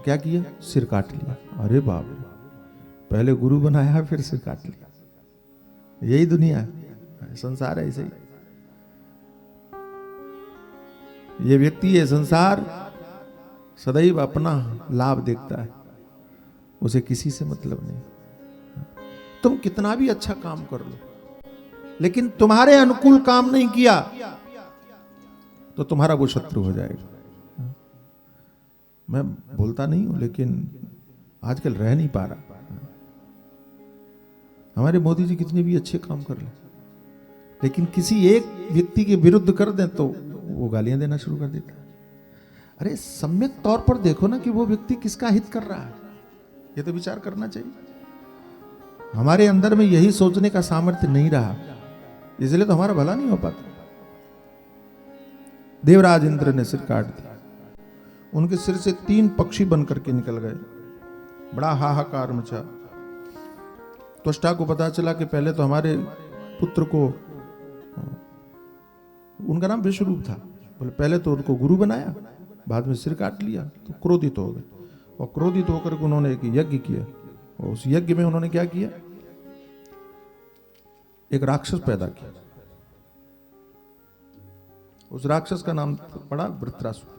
क्या किया? सिर काट लिया। अरे बाप रे, पहले गुरु बनाया फिर सिर काट लिया। यही दुनिया है, संसार है ऐसे ही। ये व्यक्ति, ये संसार सदैव अपना लाभ देखता है, उसे किसी से मतलब नहीं। तुम कितना भी अच्छा काम कर लो, लेकिन तुम्हारे अनुकूल काम नहीं किया तो तुम्हारा वो शत्रु हो जाएगा। मैं बोलता नहीं हूं, लेकिन आजकल रह नहीं पा रहा। हमारे मोदी जी कितने भी अच्छे काम कर ले, लेकिन किसी एक व्यक्ति के विरुद्ध कर दें तो वो गालियां देना शुरू कर देता है। अरे सम्यक तौर पर देखो ना कि वो व्यक्ति किसका हित कर रहा है, ये तो विचार करना चाहिए। हमारे अंदर में यही सोचने का सामर्थ्य नहीं रहा, इसलिए तो हमारा भला नहीं हो पाता। देवराज इंद्र ने सिर काट दिया, उनके सिर से 3 पक्षी बनकर के निकल गए। बड़ा हाहाकार मचा। त्वष्टा को पता चला कि पहले तो हमारे पुत्र को, उनका नाम विश्वरूप था, बोले पहले तो उनको गुरु बनाया, बाद में सिर काट लिया, तो क्रोधित हो गए। और क्रोधित होकर उन्होंने एक यज्ञ किया, और उस यज्ञ में उन्होंने क्या किया? एक राक्षस पैदा किया। उस राक्षस का नाम पड़ा वृत्रासुर।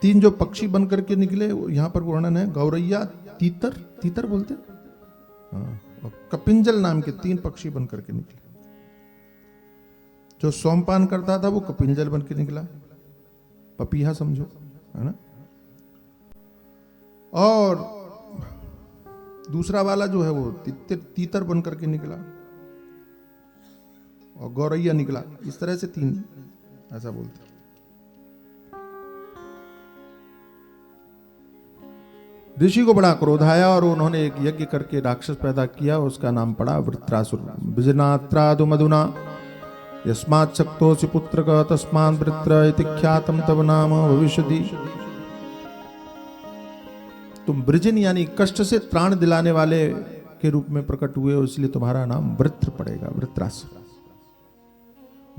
3 जो पक्षी बनकर के निकले, यहां पर वर्णन है, गौरैया, तीतर, तीतर बोलते हैं, और कपिंजल नाम के 3 पक्षी बनकर के निकले। जो सोमपान करता था वो कपिंजल बन के निकला, पपीहा समझो, है ना। और दूसरा वाला जो है वो तीतर बन करके निकला, और गौरैया निकला। इस तरह से 3 ऐसा बोलते। ऋषि को बड़ा क्रोध आया और उन्होंने एक यज्ञ करके राक्षस पैदा किया, उसका नाम पड़ा वृत्रासुर। विजनात्रादु मधुना यस्मात् शक्तोऽसि पुत्रक तस्मात् वृत्र इति ख्यातम तव नाम भविष्यति। तुम वृजन यानी कष्ट से त्राण दिलाने वाले के रूप में प्रकट हुए हो, इसलिए तुम्हारा नाम वृत्र पड़ेगा, वृत्रासुर।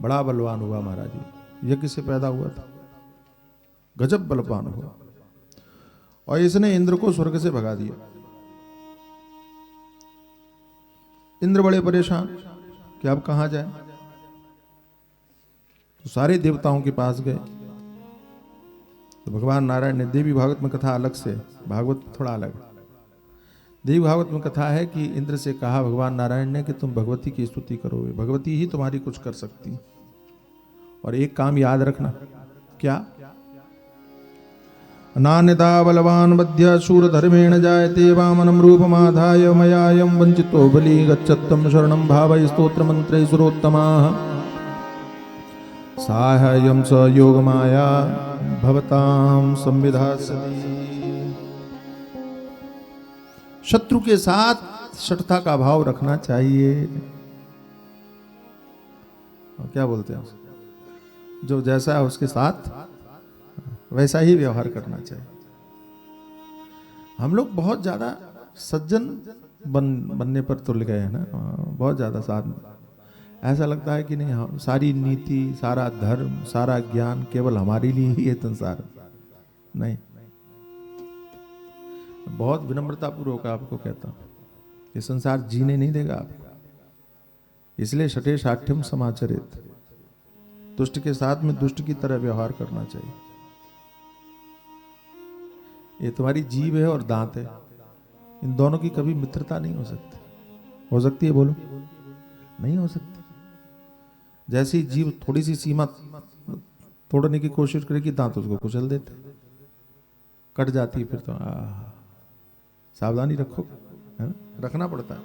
बड़ा बलवान हुआ महाराज, यज्ञ से पैदा हुआ था, गजब बलवान हुआ। और इसने इंद्र को स्वर्ग से भगा दिया। इंद्र बड़े परेशान कि अब कहां जाए, तो सारे देवताओं के पास गए। तो भगवान नारायण ने, देवी भागवत में कथा अलग से, भागवत थोड़ा अलग। देवी भागवत में कथा है कि इंद्र से कहा भगवान नारायण ने कि तुम भगवती की स्तुति करोगे, भगवती ही तुम्हारी कुछ कर सकती। और एक काम याद रखना, क्या? नान्यथा बलवान वध्य शूर धर्मेण जायते वामनं रूपमाधाय मयायं वंचितो बलि गच्छत्तं शरणं भावय स्तोत्र मंत्रै सुरोत्तमाः साहाय्यं स योगमाया भवतां संविधास्यति। शत्रु के साथ शठता का भाव रखना चाहिए। क्या बोलते हैं, जो जैसा है उसके साथ वैसा ही व्यवहार करना चाहिए। हम लोग बहुत ज्यादा सज्जन बनने पर तुल गए हैं ना, बहुत ज्यादा साथ। ऐसा लगता है कि नहीं, हाँ, सारी नीति, सारा धर्म, सारा ज्ञान केवल हमारे लिए ही है संसार। नहीं, बहुत विनम्रता पूर्वक आपको कहता हूं, ये संसार जीने नहीं देगा आपको। इसलिए शठे शाठ्यम समाचरित, दुष्ट के साथ में दुष्ट की तरह व्यवहार करना चाहिए। ये तुम्हारी जीभ है और दांत है, इन दोनों की कभी मित्रता नहीं हो सकती। हो सकती है? बोलो, नहीं हो सकती। जैसी जीभ थोड़ी सी सीमा तोड़ने की कोशिश करेगी, दांत उसको कुचल देते, कट जाती है। फिर तो सावधानी रखो, है ना, रखना पड़ता है।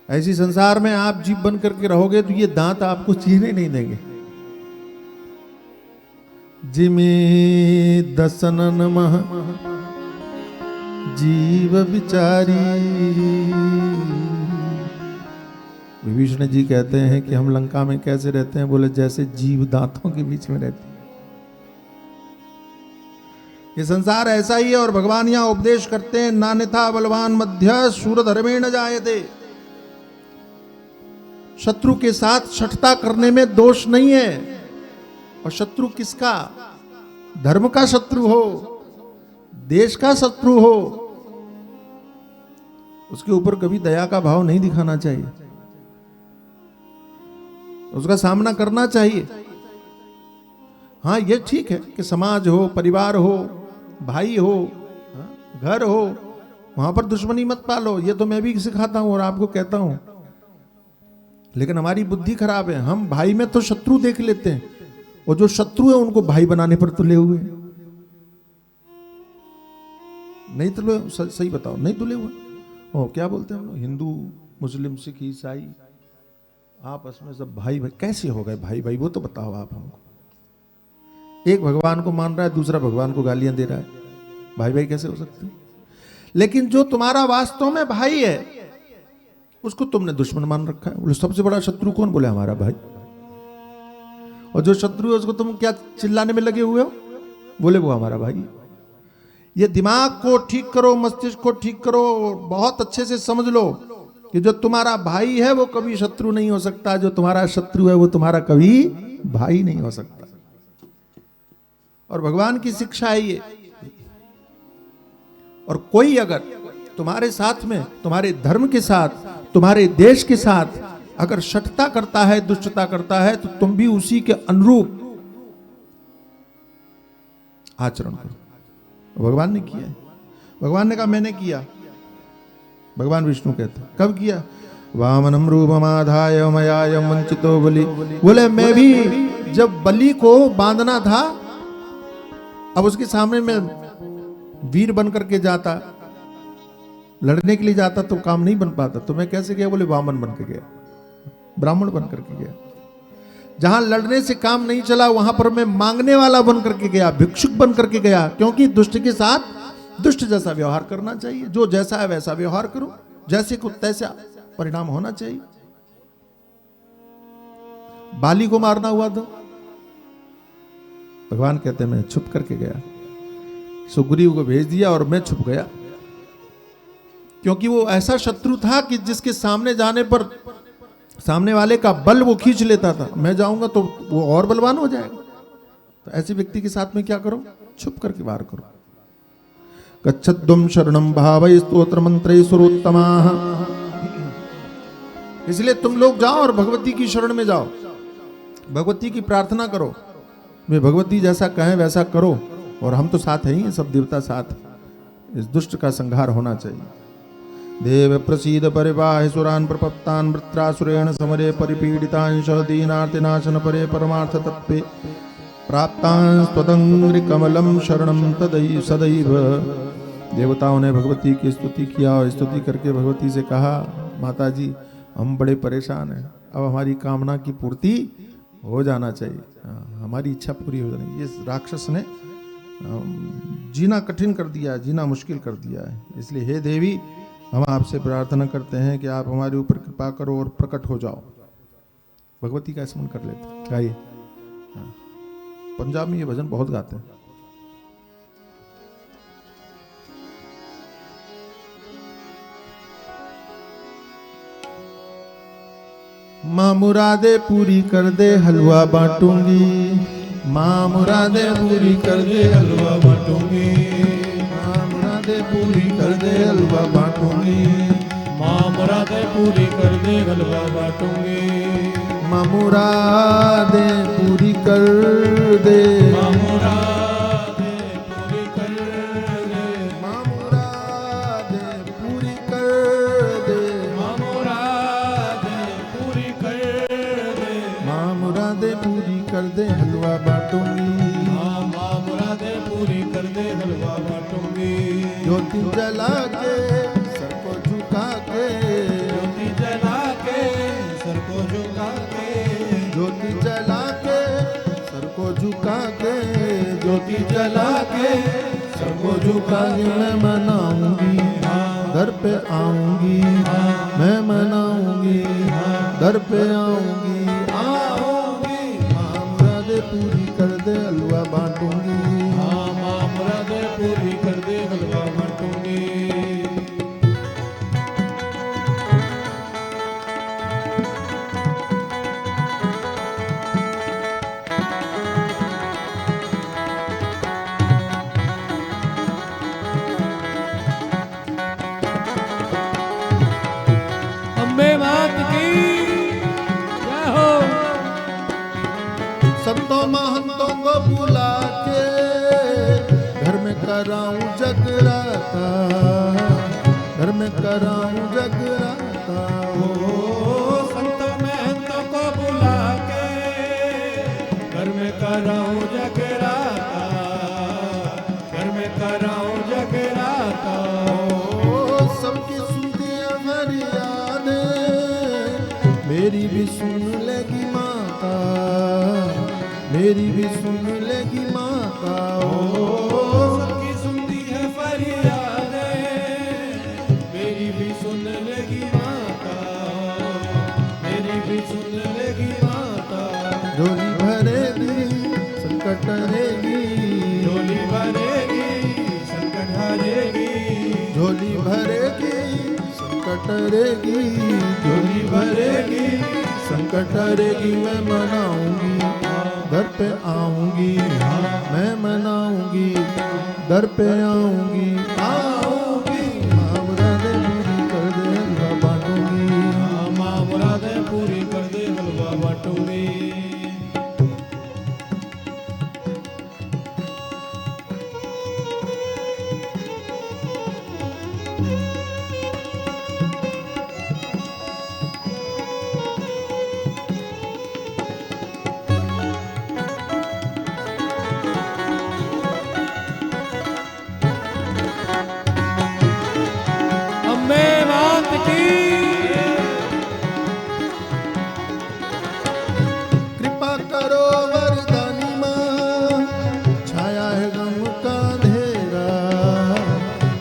ऐसी संसार में आप जीभ बन करके रहोगे तो ये दांत आपको चीरने नहीं देंगे। जिमे दसनन मह जीव विचारी। विभीषण जी कहते हैं कि हम लंका में कैसे रहते हैं, बोले जैसे जीव दांतों के बीच में रहती है। ये संसार ऐसा ही है। और भगवान यहां उपदेश करते हैं, नान्यथा बलवान मध्य शूर धर्मेण जायते। शत्रु के साथ शठता करने में दोष नहीं है। और शत्रु किसका? धर्म का शत्रु हो, देश का शत्रु हो, उसके ऊपर कभी दया का भाव नहीं दिखाना चाहिए, उसका सामना करना चाहिए। हाँ ये ठीक है कि समाज हो, परिवार हो, भाई हो, घर हो, वहां पर दुश्मनी मत पालो, ये तो मैं भी सिखाता हूं और आपको कहता हूं। लेकिन हमारी बुद्धि खराब है, हम भाई में तो शत्रु देख लेते हैं और जो शत्रु है उनको भाई बनाने पर तुले हुए। नहीं तुले, सही बताओ, नहीं तुले हुए ओ क्या बोलते हैं हम लोग, हिंदू मुस्लिम सिख ईसाई आपस में सब भाई भाई कैसे हो गए भाई भाई, वो तो बताओ आप हमको। एक भगवान को मान रहा है, दूसरा भगवान को गालियां दे रहा है, भाई भाई कैसे हो सकते हैं? लेकिन जो तुम्हारा वास्तव में भाई है उसको तुमने दुश्मन मान रखा है। बोले सबसे बड़ा शत्रु कौन? बोले हमारा भाई। और जो शत्रु है उसको तुम क्या चिल्लाने में लगे हुए हो? बोले वो हमारा भाई। ये दिमाग को ठीक करो, मस्तिष्क को ठीक करो, बहुत अच्छे से समझ लो कि जो तुम्हारा भाई है वो कभी शत्रु नहीं हो सकता, जो तुम्हारा शत्रु है वो तुम्हारा कभी भाई नहीं हो सकता। और भगवान की शिक्षा है ये। और कोई अगर तुम्हारे साथ में, तुम्हारे धर्म के साथ, तुम्हारे देश के साथ अगर शठता करता है, दुष्टता करता है, तो तुम भी उसी के अनुरूप आचरण करो। भगवान ने किया है। भगवान ने कहा मैंने किया। भगवान विष्णु कहते हैं कब किया? वामनम रूपमाधाय मयाय वंचितो बलि। बोले मैं भी जब बलि को बांधना था, अब उसके सामने मैं वीर बन करके जाता, लड़ने के लिए जाता तो काम नहीं बन पाता, तो मैं कैसे गया? बोले वामन बन के गया, ब्राह्मण बन करके गया। जहां लड़ने से काम नहीं चला वहां पर मैं मांगने वाला बन करके गया, भिक्षुक बन करके गया। क्योंकि दुष्ट के साथ दुष्ट जैसा व्यवहार करना चाहिए, जो जैसा है वैसा व्यवहार करो, जैसे को तैसा परिणाम होना चाहिए। बाली को मारना हुआ तो भगवान कहते हैं मैं छुप करके गया, सुग्रीव को भेज दिया और मैं छुप गया। क्योंकि वो ऐसा शत्रु था कि जिसके सामने जाने पर सामने वाले का बल वो खींच लेता था, मैं जाऊंगा तो वो और बलवान हो जाएगा। तो ऐसे व्यक्ति के साथ में क्या करो? छुप करके वार करो। गच्छद्वम शरणम भावै स्तोत्र मंत्रै सुरोत्तमाः। इसलिए तुम लोग जाओ और भगवती की शरण में जाओ, भगवती की प्रार्थना करो, वे भगवती जैसा कहें वैसा करो। और हम तो साथ हैं ही, सब देवता साथ। इस दुष्ट का संहार होना चाहिए। देव प्रसीद परिवाह सुरान प्रपत्तान वृत्रासुरेण समरे परिपीडितांश दीनार्तिनाशन परे परमार्थ तत्वे प्राप्तां स्वदंग्रि कमलम शरणम तदै सदैव। देवताओं ने भगवती की स्तुति किया और स्तुति करके भगवती से कहा माता जी हम बड़े परेशान हैं, अब हमारी कामना की पूर्ति हो जाना चाहिए, हमारी इच्छा पूरी हो जानी। ये राक्षस ने जीना कठिन कर दिया, जीना मुश्किल कर दिया है। इसलिए हे देवी हम आपसे प्रार्थना करते हैं कि आप हमारे ऊपर कृपा करो और प्रकट हो जाओ। भगवती का स्मरण कर लेते। गाइए, पंजाब में ये भजन बहुत गाते हैं। माँ मुरादे पूरी कर दे हलवा बांटूंगी, माँ मुरादे पूरी कर दे हलवा बांटूंगी, माँ मुरादे पूरी कर दे हलवा बांटूंगी, माँ मुरादे पूरी कर दे हलवा बांटूंगी, माँ मुरादे पूरी कर दे, माँ मुरादे पूरी कर दे, माँ मुरादे पूरी कर दे, माँ मुरादे पूरी कर दे, माँ मुरादे पूरी कर दे हलवा बांटूंगी, माँ मुरादे पूरी कर दे हलवा बांटूंगी, ज्योति जला के सर को झुका के, ज्योति जला के सर को झुका के, ज्योति जला के सर को झुका के, ज्योति जला के सर को झुका के मैं मनाऊंगी, दर पे आऊंगी, मैं मनाऊंगी, दर पे आऊंगी, माँ मुरादे पूरी कर दे हलवा बांटूंगी, माँ मुरादे पूरी कर दे हलवा बांटूंगी। को बुला के घर में कराऊं जगराता, घर में कराऊं जगराता। संत महंतों को बुला के घर में कराऊं जगराता, घर में कराऊं जगराता। सबकी सुनती है फरियादें, मेरी भी सुन लेगी माता, मेरी भी सुन लेगी माता। सबकी सुनती है फरियादें, मेरी भी सुन लेगी माता, मेरी भी सुन लेगी माता। झोली भरेगी संकट हरेगी, झोली भरेगी संकट हरेगी, झोली भरेगी संकट हरेगी, झोली भरेगी संकट हरेगी। मैं मनाऊंगी दर पे आऊंगी, मैं मनाऊंगी दर पे आऊंगी, आऊंगी। माँ मुरादें पूरी कर दे हलवा बांटूंगी, माँ मुरादें पूरी कर दे हलवा बांटूंगी। अम्बे मात की कृपा करो वरदानी माँ, छाया है गम का अंधेरा,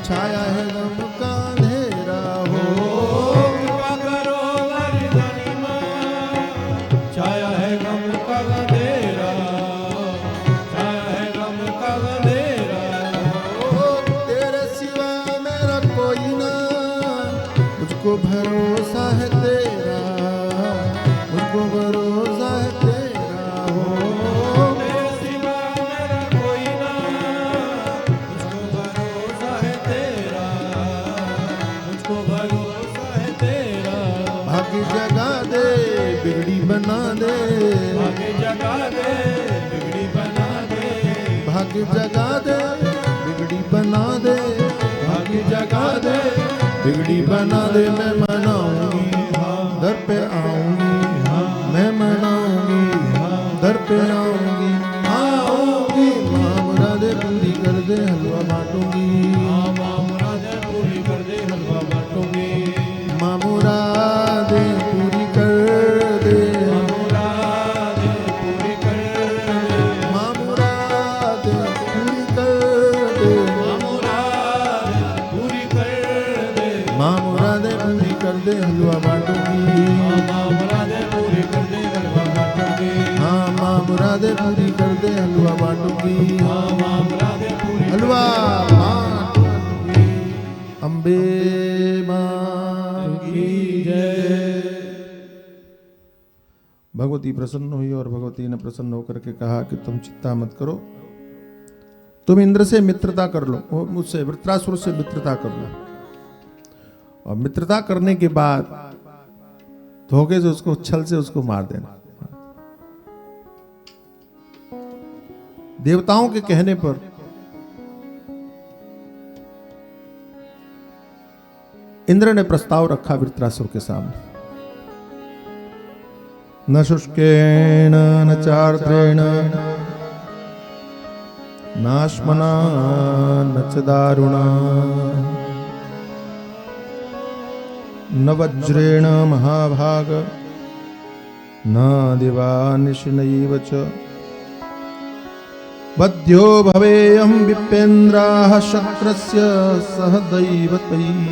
छाया है गम का अंधेरा। हो कृपा करो वरदानी माँ, छाया है गम का अंधेरा, छाया है गम का अंधेरा। तेरे सिवा मेरा कोई ना, मुझको भरोसा है तेरा, मुझको भरोसा है तेरा। हो मेरे सिवा मेरा कोई ना, मुझको भरोसा है तेरा, मुझको भरोसा है तेरा। भाग्य जगा दे बिगड़ी बना दे, भाग्य जगा दे बिगड़ी बना दे, भाग्य जगा दे बिगड़ी बना दे, भाग्य जगा दे बिगड़ी बना दे। मैं मनाऊंगी दर पे आऊंगी, मैं मनाऊंगी दर पे आऊंगी, आऊंगी। माँ मुरादें पूरी कर दे हलवा बांटूंगी, माँ मुरादें पूरी कर दे हलवा बांटूंगी। माँ मुरादें पूरी कर दे, मुरादें पूरी कर दे, माँ मुरादें पूरी कर दे, मुरादें पूरी कर दे। माँ मुरादें पूरी कर दे हलवा बांटूंगी, माँ मुरादें पूरी कर दे हलवा बांटूंगी। हाँ माँ मुरादें पूरी कर दे हलवा बांटूंगी, माँ मुरादें पूरी हलवा बांटूंगी। अम्बे माँ की जय। भगवती प्रसन्न हुई और भगवती ने प्रसन्न होकर के कहा कि तुम चिंता मत करो, तुम इंद्र से मित्रता कर लो, मुझसे वृत्रासुर से मित्रता कर लो, और मित्रता करने के बाद धोखे से उसको, छल से उसको मार देना। देवताओं के कहने पर इंद्र ने प्रस्ताव रखा वृत्रासुर के सामने। न शुष्केण न चार्द्रेण नाश्मना न च दारुणा, न वज्रेण महाभाग न दिवानिशनैव च, वध्यो भवेयं विपेन्द्राः शक्रस्य सह दैवतैः,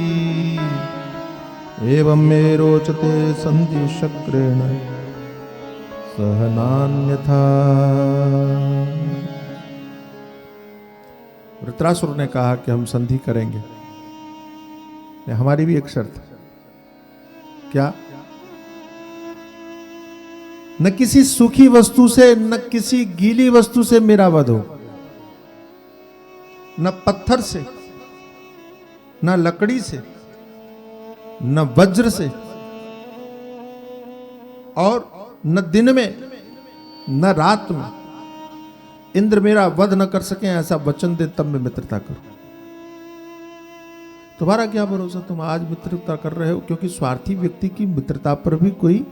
एवं मे रोचते सन्धि शक्रेण सह नान्यथा। वृत्रासुर ने कहा कि हम संधि करेंगे, हमारी भी एक शर्त है। क्या? न किसी सूखी वस्तु से, न किसी गीली वस्तु से मेरा वध हो, न पत्थर से, न लकड़ी से, न वज्र से, और न दिन में न रात में, इंद्र मेरा वध न कर सके ऐसा वचन दे तब मैं मित्रता करूं। तुम्हारा क्या भरोसा, तुम आज मित्रता कर रहे हो, क्योंकि स्वार्थी व्यक्ति की मित्रता पर भी कोई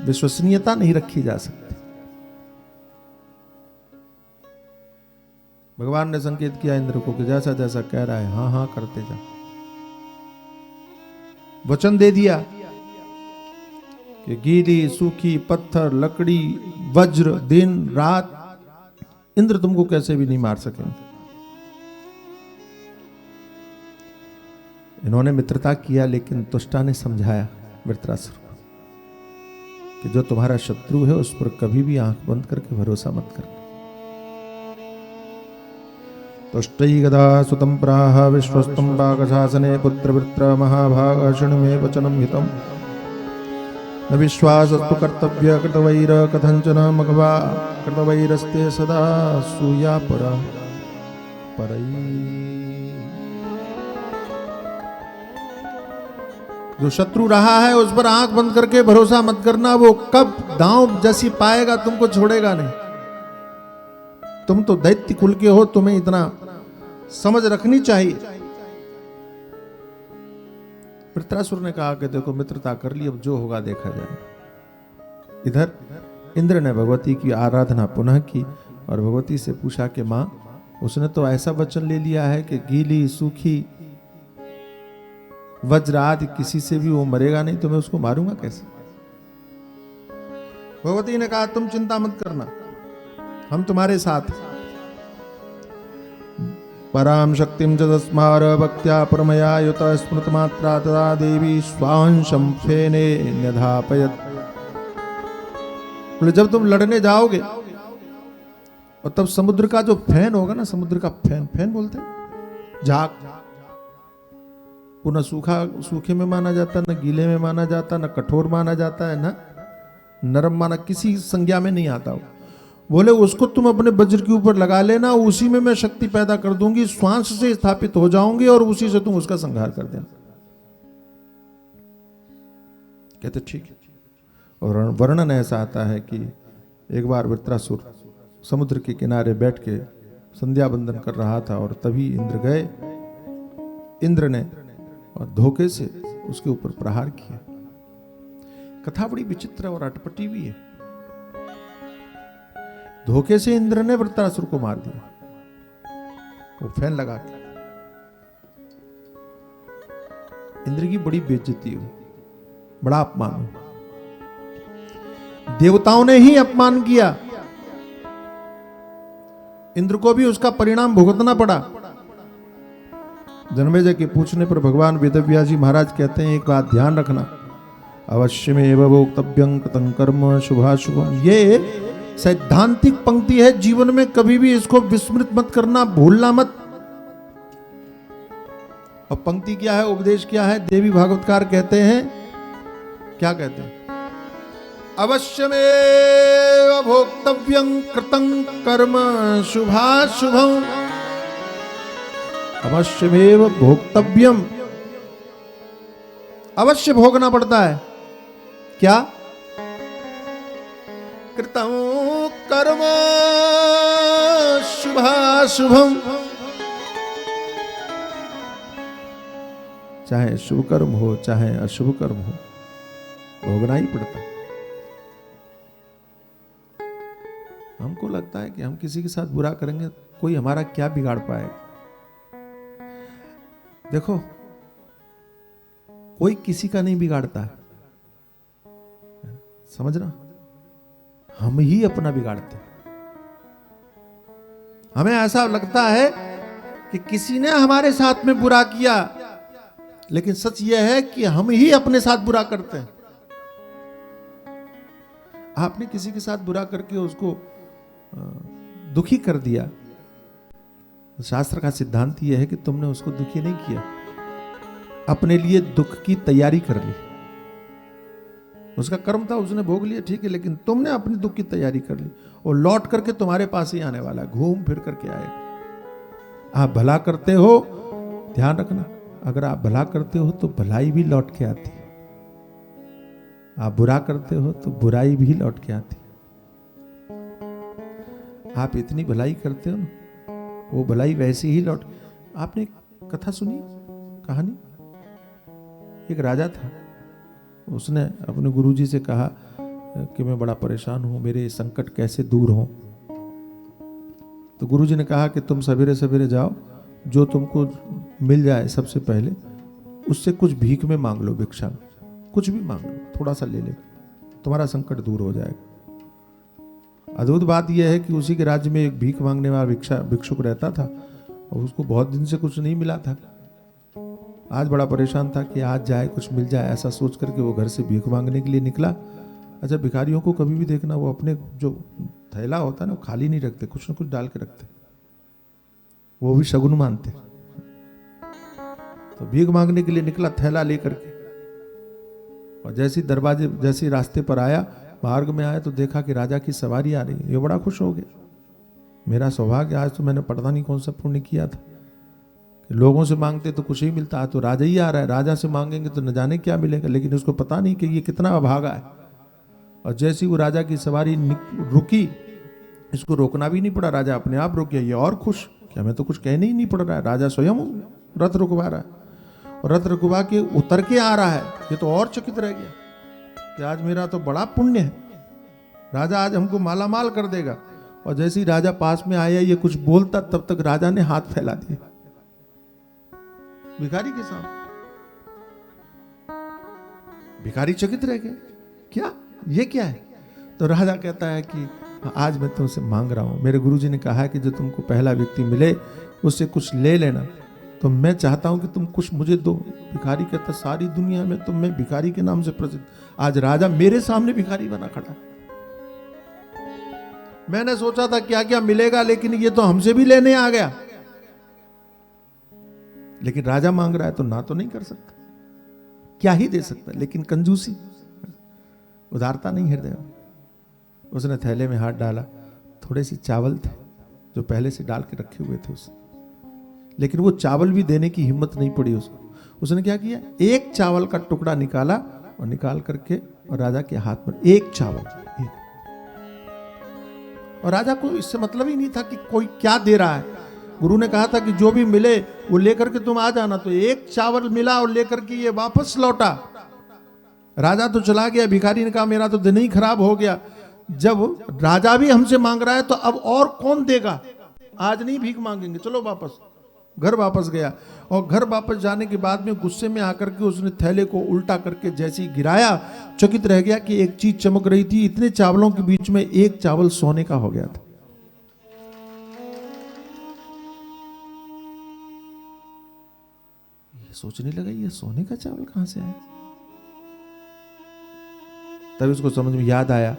विश्वसनीयता नहीं रखी जा सकती। भगवान ने संकेत किया इंद्र को कि जैसा जैसा कह रहा है हां हां करते जा। वचन दे दिया कि गीली सूखी पत्थर लकड़ी वज्र दिन रात इंद्र तुमको कैसे भी नहीं मार सकेंगे। इन्होंने मित्रता किया, लेकिन तुष्टा ने समझाया वृत्रासुर को कि जो तुम्हारा शत्रु है उस पर कभी भी आंख बंद करके भरोसा मत करना। तुष्टै गदा सुतं प्राह विश्वस्तं वागशासने पुत्रवृत्र महाभाग शृणु मे वचनं हितं न विश्वासस्तु कर्तव्य कृतवैर कथंचन मघवा कृतवैरस्ते सदा सूया परई। जो शत्रु रहा है उस पर आंख बंद करके भरोसा मत करना, वो कब दांव जैसी पाएगा तुमको छोड़ेगा नहीं। तुम तो दैत्य कुल के हो, तुम्हें इतना समझ रखनी चाहिए। वृत्रासुर ने कहा कि देखो मित्रता कर ली, अब जो होगा देखा जाए। इधर इंद्र ने भगवती की आराधना पुनः की और भगवती से पूछा कि मां, उसने तो ऐसा वचन ले लिया है कि गीली सूखी वज्र आदि किसी से भी वो मरेगा नहीं, तो मैं उसको मारूंगा कैसे। भगवती ने कहा तुम चिंता मत करना, हम तुम्हारे साथ। पराम शक्तिम च तस्मार भक्त्या परमया युत स्मृत मात्रा तदा देवी स्वांशं फेने न्यधापयत्। बोले जब तुम लड़ने जाओगे और तब समुद्र का जो फैन होगा ना, समुद्र का फैन, फैन बोलते हैं झाग, पुनः सूखे में माना जाता है, न गीले में माना जाता, न कठोर माना जाता है, न नरम माना, किसी संज्ञा में नहीं आता हो। बोले उसको तुम अपने वज्र के ऊपर लगा लेना, उसी में मैं शक्ति पैदा कर दूंगी, श्वास से स्थापित हो जाऊंगी और उसी से तुम उसका संहार कर देना। कहते ठीक है। और वर्णन ऐसा आता है कि एक बार वृत्रासुर समुद्र के किनारे बैठ के संध्या बंदन कर रहा था और तभी इंद्र गए। इंद्र ने और धोखे से उसके ऊपर प्रहार किया। कथा बड़ी विचित्र और अटपटी भी है। धोखे से इंद्र ने वृत्रासुर को मार दिया, वो फैन लगा के। इंद्र की बड़ी बेइज्जती हुई, बड़ा अपमान हुआ। देवताओं ने ही अपमान किया, इंद्र को भी उसका परिणाम भुगतना पड़ा। जन्मेजय के पूछने पर भगवान वेदव्यास जी महाराज कहते हैं एक बात ध्यान रखना, अवश्यमेव भोक्तव्यं कृतं कर्म शुभाशुभम। ये सैद्धांतिक पंक्ति है, जीवन में कभी भी इसको विस्मृत मत करना, भूलना मत। और पंक्ति क्या है, उपदेश क्या है? देवी भागवतकार कहते हैं, क्या कहते हैं? अवश्यमेव भोक्तव्यं कृतं कर्म शुभाशुभम। अवश्यमेव भोक्तव्यम, अवश्य भोगना पड़ता है। क्या? कृतं कर्म शुभाशुभम। चाहे शुभ कर्म हो चाहे अशुभ कर्म हो, भोगना ही पड़ता है। हमको लगता है कि हम किसी के साथ बुरा करेंगे, कोई हमारा क्या बिगाड़ पाएगा। देखो, कोई किसी का नहीं बिगाड़ता है, समझना, हम ही अपना बिगाड़ते हैं। हमें ऐसा लगता है कि किसी ने हमारे साथ में बुरा किया, लेकिन सच यह है कि हम ही अपने साथ बुरा करते हैं। आपने किसी के साथ बुरा करके उसको दुखी कर दिया, शास्त्र का सिद्धांत यह है कि तुमने उसको दुखी नहीं किया, अपने लिए दुख की तैयारी कर ली। उसका कर्म था, उसने भोग लिया, ठीक है, लेकिन तुमने अपने दुख की तैयारी कर ली। और लौट करके तुम्हारे पास ही आने वाला, घूम फिर करके आएगा। आप भला करते हो, ध्यान रखना, अगर आप भला करते हो तो भलाई भी लौट के आती है। आप बुरा करते हो तो बुराई भी लौट के आती है। आप इतनी भलाई करते हो ना, वो भलाई वैसे ही लौट। आपने एक कथा सुनी, कहानी? एक राजा था, उसने अपने गुरुजी से कहा कि मैं बड़ा परेशान हूं, मेरे संकट कैसे दूर हों। तो गुरुजी ने कहा कि तुम सवेरे सवेरे जाओ, जो तुमको मिल जाए सबसे पहले उससे कुछ भीख में मांग लो, भिक्षा में कुछ भी मांग लो, थोड़ा सा ले ले, तुम्हारा संकट दूर हो जाएगा। अद्भुत बात यह है कि उसी के राज्य में एक भीख मांगने वाला भिक्षुक रहता था और उसको बहुत दिन से कुछ नहीं मिला था। आज बड़ा परेशान था कि आज जाए कुछ मिल जाए, ऐसा सोच करके वो घर से भीख मांगने के लिए निकला। अच्छा, भिखारियों को कभी भी देखना, वो अपने जो थैला होता है ना, वो खाली नहीं रखते, कुछ न कुछ डाल के रखते, वो भी शगुन मानते। तो भीख मांगने के लिए निकला थैला लेकर के, और जैसे रास्ते पर आया, मार्ग में आया तो देखा कि राजा की सवारी आ रही है। ये बड़ा खुश हो गया, मेरा सौभाग्य, आज तो मैंने पता नहीं कौन सा पुण्य किया था कि लोगों से मांगते तो कुछ ही मिलता, तो राजा ही आ रहा है, राजा से मांगेंगे तो न जाने क्या मिलेगा। लेकिन उसको पता नहीं कि ये कितना अभागा है। और जैसे ही वो राजा की सवारी रुकी, इसको रोकना भी नहीं पड़ा, राजा अपने आप रुक गया। ये और खुश कि हमें तो कुछ कहने ही नहीं पड़ रहा है, राजा स्वयं रथ रुकवा रहा है, और रथ रुकवा के उतर के आ रहा है। ये तो और चकित रह गया कि आज मेरा तो बड़ा पुण्य है, राजा आज हमको माला माल कर देगा। और जैसे ही राजा पास में आया, ये कुछ बोलता, तब तक राजा ने हाथ फैला दिया भिखारी के सामने। भिखारी चकित रह गया, क्या ये क्या है? तो राजा कहता है कि आज मैं तुमसे मांग रहा हूं, मेरे गुरुजी ने कहा है कि जो तुमको पहला व्यक्ति मिले उससे कुछ ले लेना, तो मैं चाहता हूं कि तुम कुछ मुझे दो। भिखारी कहता, सारी दुनिया में तो मैं भिखारी के नाम से प्रसिद्ध, आज राजा मेरे सामने भिखारी बना खड़ा। मैंने सोचा था क्या क्या मिलेगा, लेकिन ये तो हमसे भी लेने आ गया। लेकिन राजा मांग रहा है तो ना तो नहीं कर सकता, क्या ही दे सकता। लेकिन कंजूसी, उदारता नहीं हृदय में। उसने थैले में हाथ डाला, थोड़े से चावल थे जो पहले से डाल के रखे हुए थे उसने, लेकिन वो चावल भी देने की हिम्मत नहीं पड़ी उसको। उसने क्या किया, एक चावल का टुकड़ा निकाला और निकाल करके और राजा के हाथ में एक चावल, एक। और राजा को इससे मतलब ही नहीं था कि कोई क्या दे रहा है। गुरु ने कहा था कि जो भी मिले वो लेकर के तुम आ जाना। तो एक चावल मिला और लेकर के ये वापस लौटा। राजा तो चला गया, भिखारी ने कहा मेरा तो दिन ही खराब हो गया, जब राजा भी हमसे मांग रहा है तो अब और कौन देगा, आज नहीं भीख मांगेंगे, चलो वापस। घर वापस गया, और घर वापस जाने के बाद में गुस्से में आकर के उसने थैले को उल्टा करके जैसे ही गिराया, चकित रह गया कि एक चीज चमक रही थी। इतने चावलों के बीच में एक चावल सोने का हो गया था। ये सोचने लगा, ये सोने का चावल कहां से आया। तभी उसको समझ में याद आया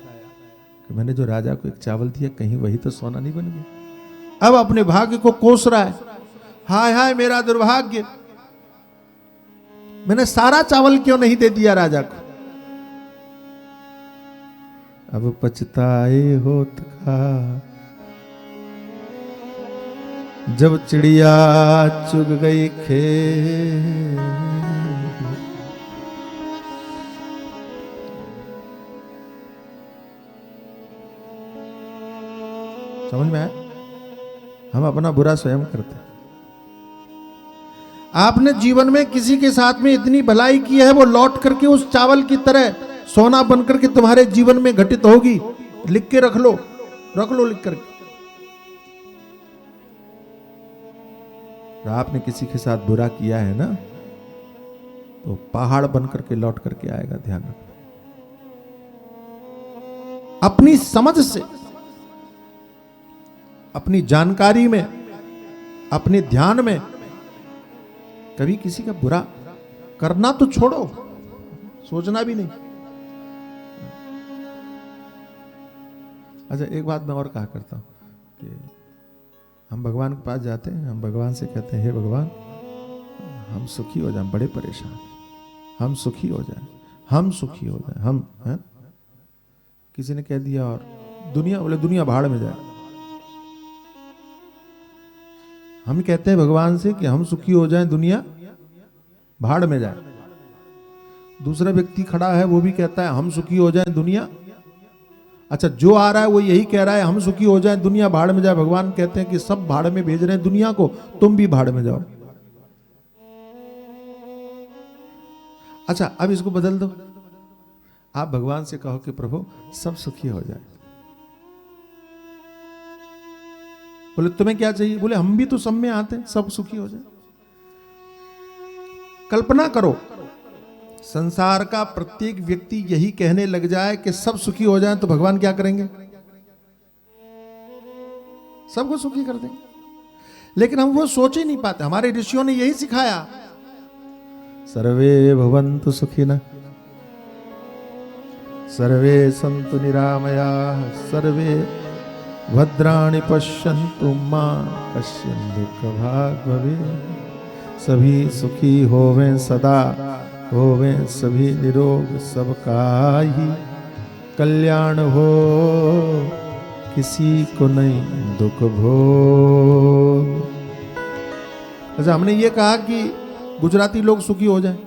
कि मैंने जो राजा को एक चावल दिया, कहीं वही तो सोना नहीं बन गया। अब अपने भाग्य को कोस रहा है, हाय हाय मेरा दुर्भाग्य, मैंने सारा चावल क्यों नहीं दे दिया राजा को। अब पछताए होत का, जब चिड़िया चुग गई खेत। समझ में आया? हम अपना बुरा स्वयं करते हैं। आपने जीवन में किसी के साथ में इतनी भलाई की है, वो लौट करके उस चावल की तरह सोना बनकर के तुम्हारे जीवन में घटित होगी। लिख के रख लो लिख करके। आपने किसी के साथ बुरा किया है ना, तो पहाड़ बन करके लौट करके आएगा, ध्यान रखना। अपनी समझ से, अपनी जानकारी में, अपने ध्यान में कभी किसी का बुरा करना तो छोड़ो, सोचना भी नहीं। अच्छा, एक बात मैं और कहा करता हूं कि हम भगवान के पास जाते हैं, हम भगवान से कहते हैं, हे भगवान हम सुखी हो जाएं, बड़े परेशान, हम सुखी हो जाएं, हम सुखी हो जाएं, हम है। किसी ने कह दिया और दुनिया, बोले दुनिया भाड़ में जाए। हम कहते हैं भगवान से कि हम सुखी हो जाएं, दुनिया भाड़ में जाए। दूसरा व्यक्ति खड़ा है, वो भी कहता है हम सुखी हो जाएं, दुनिया अच्छा, जो आ रहा है वो यही कह रहा है हम सुखी हो जाएं, दुनिया भाड़ में जाए। भगवान कहते हैं कि सब भाड़ में भेज रहे हैं दुनिया को, तुम भी भाड़ में जाओ। अच्छा, अब इसको बदल दो, आप भगवान से कहो कि प्रभु सब सुखी हो जाए। बोले तुम्हें क्या चाहिए? बोले हम भी तो सब में आते हैं, सब सुखी हो जाए। कल्पना करो, संसार का प्रत्येक व्यक्ति यही कहने लग जाए कि सब सुखी हो जाए, तो भगवान क्या करेंगे? सबको सुखी कर देंगे। लेकिन हम वो सोच ही नहीं पाते। हमारे ऋषियों ने यही सिखाया, सर्वे भवन्तु सुखिनः, सर्वे सन्तु निरामयाः, सर्वे भद्राणि पश्यन्तु मा कश्चित् दुःखभाग् भवेत्। सभी सुखी होवें सदा, होवें सभी निरोग, सबका ही कल्याण हो, किसी को नहीं दुख भोग। अच्छा, हमने ये कहा कि गुजराती लोग सुखी हो जाएं,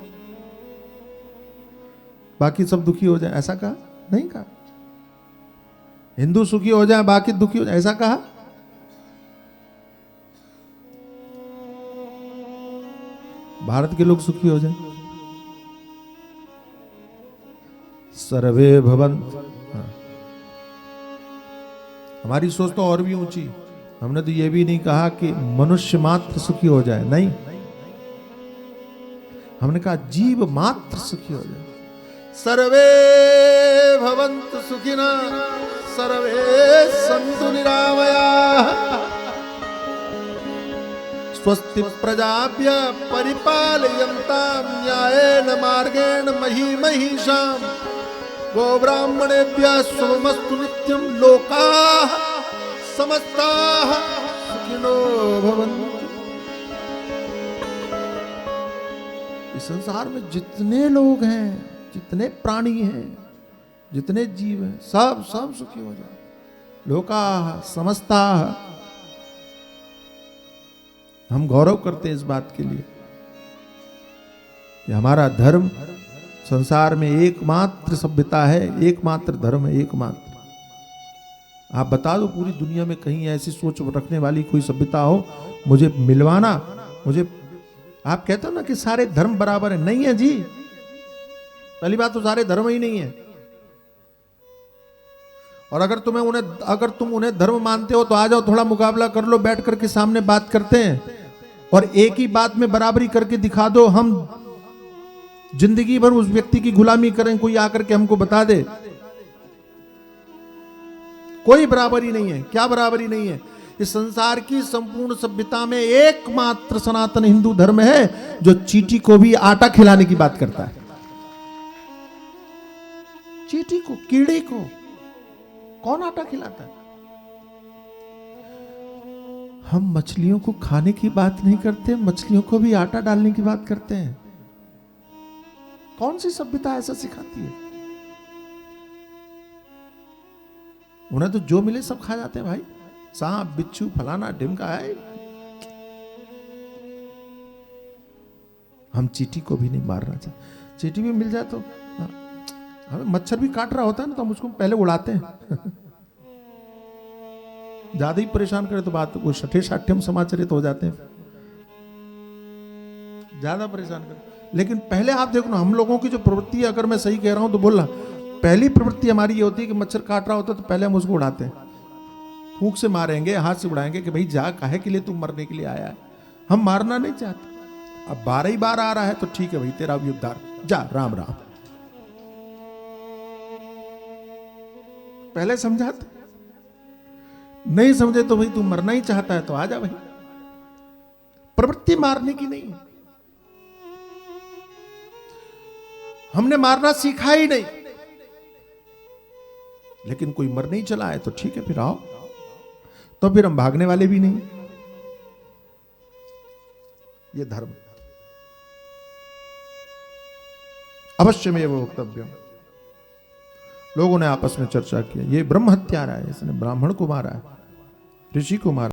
बाकी सब दुखी हो जाएं, ऐसा कहा? नहीं कहा। हिंदू सुखी हो जाए, बाकी दुखी हो जाए, ऐसा कहा? भारत के लोग सुखी हो जाएं, सर्वे भवन्तु। हमारी सोच तो और भी ऊंची। हमने तो ये भी नहीं कहा कि मनुष्य मात्र सुखी हो जाए, नहीं, हमने कहा जीव मात्र सुखी हो जाए। सर्वे भवन्तु सुखिनः, सर्वे सन्तु निरामयाः, स्वस्ति प्रजाभ्य परिपालयन्तां न्यायेन मार्गेण मही महिषाम्, गोब्राह्मणेभ्यः शुभमस्तु नित्यं, लोकाः समस्ताः सुखिनो भवन्तु। इस संसार में जितने लोग हैं, जितने प्राणी हैं, जितने जीव हैं, सब सुखी हो जाए। लोकाः समस्ताः। हम गौरव करते हैं इस बात के लिए कि हमारा धर्म संसार में एकमात्र सभ्यता है, एकमात्र धर्म है, एकमात्र। आप बता दो पूरी दुनिया में कहीं ऐसी सोच रखने वाली कोई सभ्यता हो, मुझे मिलवाना। मुझे आप कहते हो ना कि सारे धर्म बराबर है, नहीं है जी। पहली बात तो सारे धर्म ही नहीं है। और अगर तुम उन्हें धर्म मानते हो तो आ जाओ, थोड़ा मुकाबला कर लो, बैठ करके सामने बात करते हैं और एक ही बात में बराबरी करके दिखा दो। हम जिंदगी भर उस व्यक्ति की गुलामी करें, कोई आकर के हमको बता दे। कोई बराबरी नहीं है। क्या बराबरी नहीं है? इस संसार की संपूर्ण सभ्यता में एकमात्र सनातन हिंदू धर्म है जो चींटी को भी आटा खिलाने की बात करता है। चींटी को, कीड़े को कौन आटा खिलाता है? हम मछलियों को खाने की बात नहीं करते, मछलियों को भी आटा डालने की बात करते हैं। कौन सी सभ्यता ऐसा सिखाती है? उन्हें तो जो मिले सब खा जाते हैं भाई, सांप बिच्छू फलाना ढिमका है। हम चींटी को भी नहीं मारना चाहते। चींटी भी मिल जाए तो, हमें मच्छर भी काट रहा होता है ना, तो हम उसको पहले उड़ाते हैं। ज्यादा ही परेशान करे तो बात वो छठे साठ्यम समाचरित हो जाते हैं, ज्यादा परेशान करे। लेकिन पहले आप देखो ना, हम लोगों की जो प्रवृत्ति है, अगर मैं सही कह रहा हूं तो बोल रहा, पहली प्रवृत्ति हमारी ये होती है कि मच्छर काट रहा होता है तो पहले हम उसको उड़ाते हैं, फूंक से मारेंगे, हाथ से उड़ाएंगे कि भाई जा, काहे के लिए तू मरने के लिए आया है। हम मारना नहीं चाहते। अब 12 ही बार आ रहा है तो ठीक है भाई, तेरा भी उद्धार, जा राम राम। पहले समझाते, नहीं समझे तो भाई तू मरना ही चाहता है तो आ जा भाई। प्रवृत्ति मारने की नहीं है। हमने मारना सीखा ही नहीं। लेकिन कोई मरने ही चला है तो ठीक है, फिर आओ। तो फिर हम भागने वाले भी नहीं। ये धर्म अवश्य में वो वक्तव्य। लोगों ने आपस में चर्चा की, ये ब्रह्म हत्यारा है, इसने ब्राह्मण को मारा है, ऋषि को मारा।